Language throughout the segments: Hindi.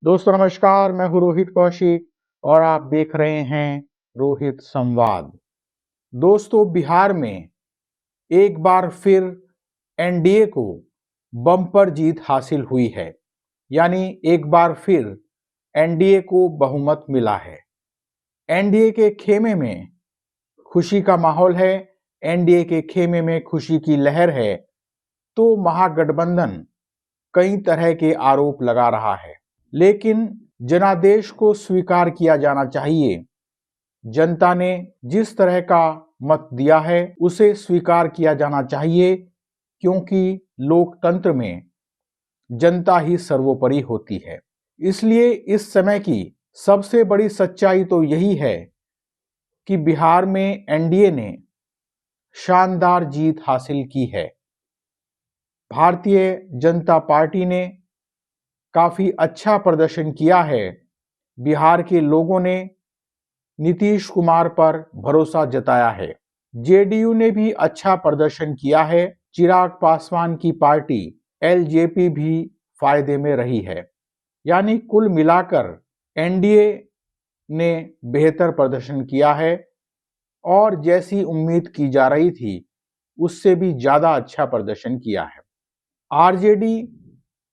दोस्तों नमस्कार, मैं हूँ रोहित कौशिक और आप देख रहे हैं रोहित संवाद। दोस्तों, बिहार में एक बार फिर एनडीए को बम्पर जीत हासिल हुई है। यानी एक बार फिर एनडीए को बहुमत मिला है। एनडीए के खेमे में खुशी का माहौल है, एनडीए के खेमे में खुशी की लहर है। तो महागठबंधन कई तरह के आरोप लगा रहा है, लेकिन जनादेश को स्वीकार किया जाना चाहिए। जनता ने जिस तरह का मत दिया है उसे स्वीकार किया जाना चाहिए, क्योंकि लोकतंत्र में जनता ही सर्वोपरि होती है। इसलिए इस समय की सबसे बड़ी सच्चाई तो यही है कि बिहार में एनडीए ने शानदार जीत हासिल की है। भारतीय जनता पार्टी ने काफी अच्छा प्रदर्शन किया है। बिहार के लोगों ने नीतीश कुमार पर भरोसा जताया है। जेडीयू ने भी अच्छा प्रदर्शन किया है। चिराग पासवान की पार्टी एलजेपी भी फायदे में रही है। यानी कुल मिलाकर एनडीए ने बेहतर प्रदर्शन किया है और जैसी उम्मीद की जा रही थी उससे भी ज्यादा अच्छा प्रदर्शन किया है। आरजेडी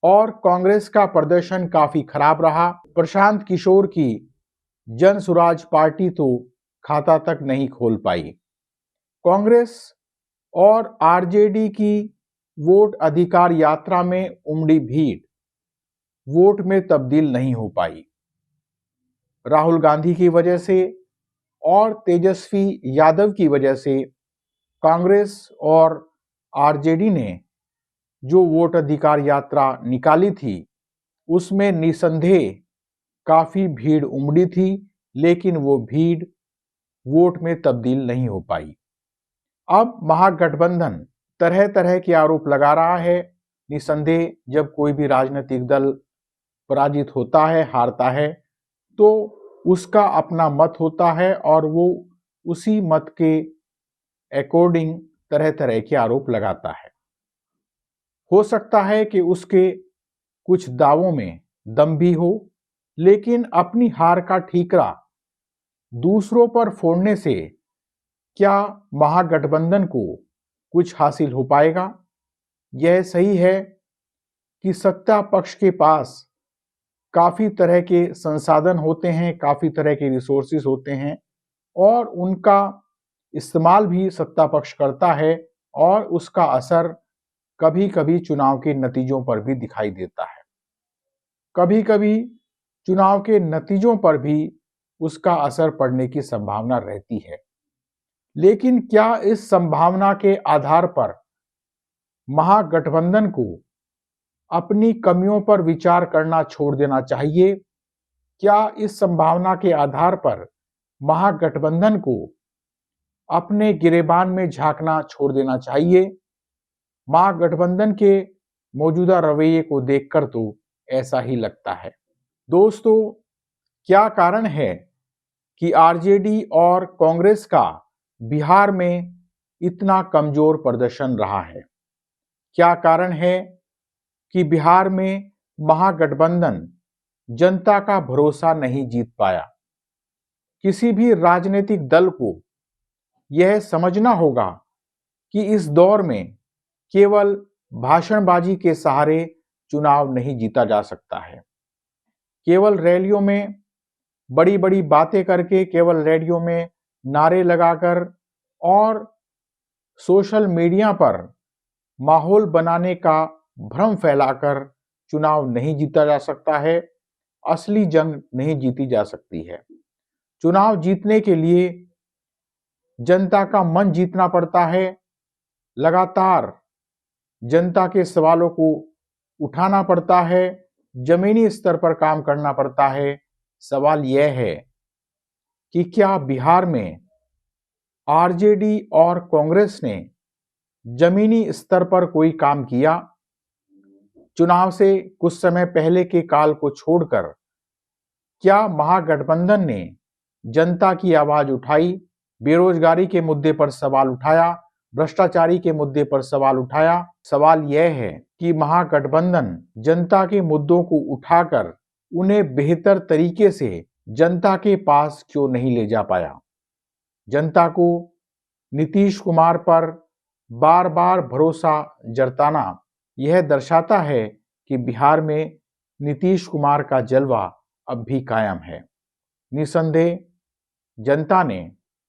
और कांग्रेस का प्रदर्शन काफी खराब रहा। प्रशांत किशोर की जन सुराज पार्टी तो खाता तक नहीं खोल पाई। कांग्रेस और आरजेडी की वोट अधिकार यात्रा में उमड़ी भीड़ वोट में तब्दील नहीं हो पाई। राहुल गांधी की वजह से और तेजस्वी यादव की वजह से कांग्रेस और आरजेडी ने जो वोट अधिकार यात्रा निकाली थी उसमें निसंदेह काफी भीड़ उमड़ी थी, लेकिन वो भीड़ वोट में तब्दील नहीं हो पाई। अब महागठबंधन तरह तरह के आरोप लगा रहा है। निसंदेह जब कोई भी राजनीतिक दल पराजित होता है, हारता है, तो उसका अपना मत होता है और वो उसी मत के अकॉर्डिंग तरह तरह के आरोप लगाता है। हो सकता है कि उसके कुछ दावों में दम भी हो, लेकिन अपनी हार का ठीकरा दूसरों पर फोड़ने से क्या महागठबंधन को कुछ हासिल हो पाएगा? यह सही है कि सत्ता पक्ष के पास काफी तरह के संसाधन होते हैं, काफी तरह के रिसोर्सेज होते हैं और उनका इस्तेमाल भी सत्ता पक्ष करता है और उसका असर कभी कभी चुनाव के नतीजों पर भी दिखाई देता है। कभी कभी चुनाव के नतीजों पर भी उसका असर पड़ने की संभावना रहती है। लेकिन क्या इस संभावना के आधार पर महागठबंधन को अपनी कमियों पर विचार करना छोड़ देना चाहिए? क्या इस संभावना के आधार पर महागठबंधन को अपने गिरेबान में झांकना छोड़ देना चाहिए? महागठबंधन के मौजूदा रवैये को देखकर तो ऐसा ही लगता है। दोस्तों, क्या कारण है कि आरजेडी और कांग्रेस का बिहार में इतना कमजोर प्रदर्शन रहा है? क्या कारण है कि बिहार में महागठबंधन जनता का भरोसा नहीं जीत पाया? किसी भी राजनीतिक दल को यह समझना होगा कि इस दौर में केवल भाषणबाजी के सहारे चुनाव नहीं जीता जा सकता है। केवल रैलियों में बड़ी बड़ी बातें करके, केवल रेडियो में नारे लगाकर और सोशल मीडिया पर माहौल बनाने का भ्रम फैलाकर चुनाव नहीं जीता जा सकता है। असली जंग नहीं जीती जा सकती है। चुनाव जीतने के लिए जनता का मन जीतना पड़ता है। लगातार जनता के सवालों को उठाना पड़ता है, जमीनी स्तर पर काम करना पड़ता है। सवाल यह है कि क्या बिहार में आरजेडी और कांग्रेस ने जमीनी स्तर पर कोई काम किया? चुनाव से कुछ समय पहले के काल को छोड़कर क्या महागठबंधन ने जनता की आवाज उठाई? बेरोजगारी के मुद्दे पर सवाल उठाया, भ्रष्टाचारी के मुद्दे पर सवाल उठाया। सवाल यह है कि महागठबंधन जनता के मुद्दों को उठाकर उन्हें बेहतर तरीके से जनता के पास क्यों नहीं ले जा पाया। जनता को नीतीश कुमार पर बार बार भरोसा जताना यह दर्शाता है कि बिहार में नीतीश कुमार का जलवा अब भी कायम है। निसंदेह जनता ने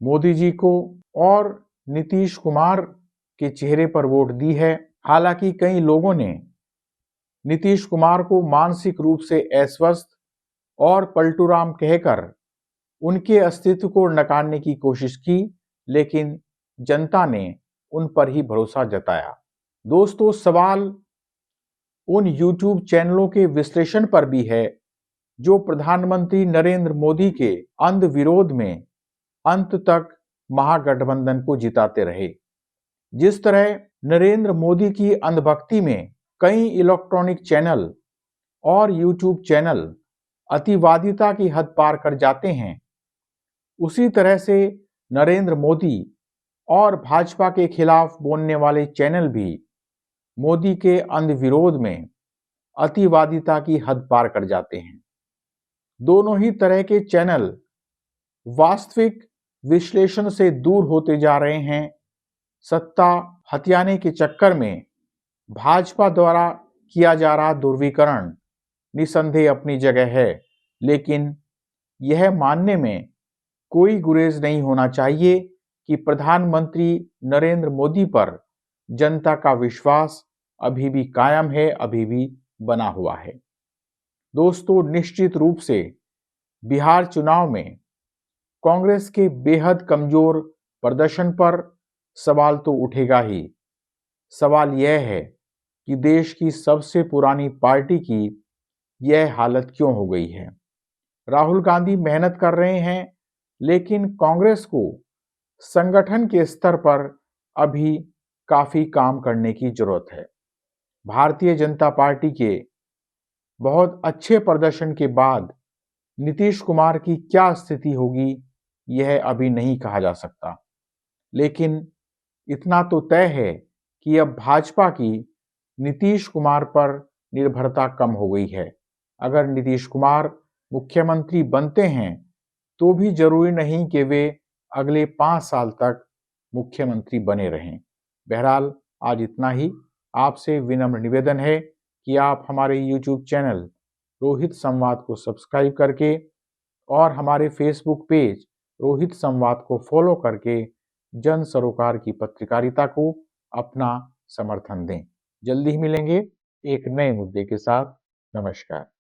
मोदी जी को और नीतीश कुमार के चेहरे पर वोट दी है। हालांकि कई लोगों ने नीतीश कुमार को मानसिक रूप से अस्वस्थ और पलटूराम कहकर उनके अस्तित्व को नकारने की कोशिश की, लेकिन जनता ने उन पर ही भरोसा जताया। दोस्तों, सवाल उन YouTube चैनलों के विश्लेषण पर भी है जो प्रधानमंत्री नरेंद्र मोदी के अंध विरोध में अंत तक महागठबंधन को जिताते रहे। जिस तरह नरेंद्र मोदी की अंधभक्ति में कई इलेक्ट्रॉनिक चैनल और YouTube चैनल अतिवादिता की हद पार कर जाते हैं, उसी तरह से नरेंद्र मोदी और भाजपा के खिलाफ बोलने वाले चैनल भी मोदी के अंध विरोध में अतिवादिता की हद पार कर जाते हैं। दोनों ही तरह के चैनल वास्तविक विश्लेषण से दूर होते जा रहे हैं। सत्ता हथियाने के चक्कर में भाजपा द्वारा किया जा रहा ध्रुवीकरण निसंदेह अपनी जगह है, लेकिन यह मानने में कोई गुरेज नहीं होना चाहिए कि प्रधानमंत्री नरेंद्र मोदी पर जनता का विश्वास अभी भी कायम है, अभी भी बना हुआ है। दोस्तों, निश्चित रूप से बिहार चुनाव में कांग्रेस के बेहद कमजोर प्रदर्शन पर सवाल तो उठेगा ही। सवाल यह है कि देश की सबसे पुरानी पार्टी की यह हालत क्यों हो गई है। राहुल गांधी मेहनत कर रहे हैं, लेकिन कांग्रेस को संगठन के स्तर पर अभी काफी काम करने की जरूरत है। भारतीय जनता पार्टी के बहुत अच्छे प्रदर्शन के बाद नीतीश कुमार की क्या स्थिति होगी यह अभी नहीं कहा जा सकता, लेकिन इतना तो तय है कि अब भाजपा की नीतीश कुमार पर निर्भरता कम हो गई है। अगर नीतीश कुमार मुख्यमंत्री बनते हैं तो भी जरूरी नहीं कि वे अगले 5 साल तक मुख्यमंत्री बने रहें। बहरहाल आज इतना ही। आपसे विनम्र निवेदन है कि आप हमारे YouTube चैनल रोहित संवाद को सब्सक्राइब करके और हमारे Facebook पेज रोहित संवाद को फॉलो करके जन सरोकार की पत्रकारिता को अपना समर्थन दें। जल्दी ही मिलेंगे एक नए मुद्दे के साथ। नमस्कार।